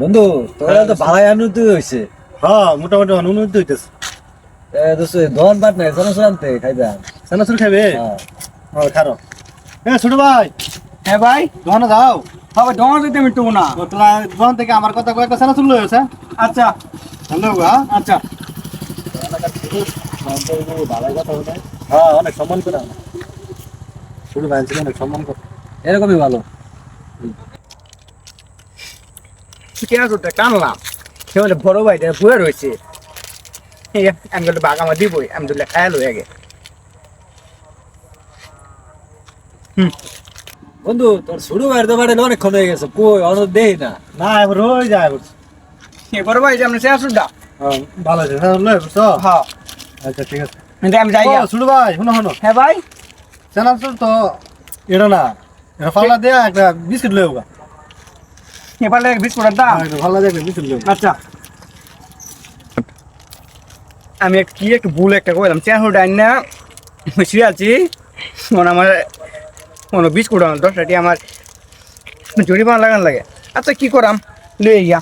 বন্ধু তোরা তো ভালাই উন্নতি হয়েছে। হ্যাঁ মোটামুটি উন্নতি হইতেছে। দোস্ত দোকান পাট নাই চানাচুর আনতে খাইবা। চানাচুর খাবে? হ্যাঁ খারো। ছোট ভাই। হ্যাঁ ভাই, দোকানে যাও। হবে ডোঙা যেতে আমি টুকু না। তোরা দোকান থেকে আমার কথা কয়েকটা চানাচুর লই আছে। আচ্ছা হ্যালো আচ্ছা। ভালাই কথা বলে হ্যাঁ অনেক সম্মান করে ছোট ভাই ছিল অনেক সম্মান করে। এরকমই ভালো। চেনাচুরটা টানলাম, সে বলে বড় ভাইটা বুয়ে রয়েছে। আমি বলে বাঘ আমার দিবই, আমি বলে খায়াল হয়ে গে। বন্ধু তোর ছোট ভাইয়ের দোকানে অনেকক্ষণ হয়ে গেছে, কই অনেক দেই না। না এবার রয়ে যায় বলছি। বড় ভাই আমরা চেনাচুরটা। ভালো আছে চানাচুর লই বুঝছো? হ্যাঁ আচ্ছা ঠিক আছে। আমি যাই। ছোট ভাই শুনো শুনো, হ্যাঁ ভাই, চানাচুর তো এটা না, এটা ফাল্লা দেয়া একটা বিস্কিট লই হোগা। এবারে বিস্কুটের দাম। একটা ফাল্লা দেয়া একটা বিস্কিট লই। আচ্ছা, আমি একটু ভুল একটা কইলাম। চেনাচুরটা না শুয়েছি, আমার কোনো বিস্কুট আমার 10টা আমার জরিমানা লাগান লাগে। আচ্ছা কি করাম, লই গিয়া।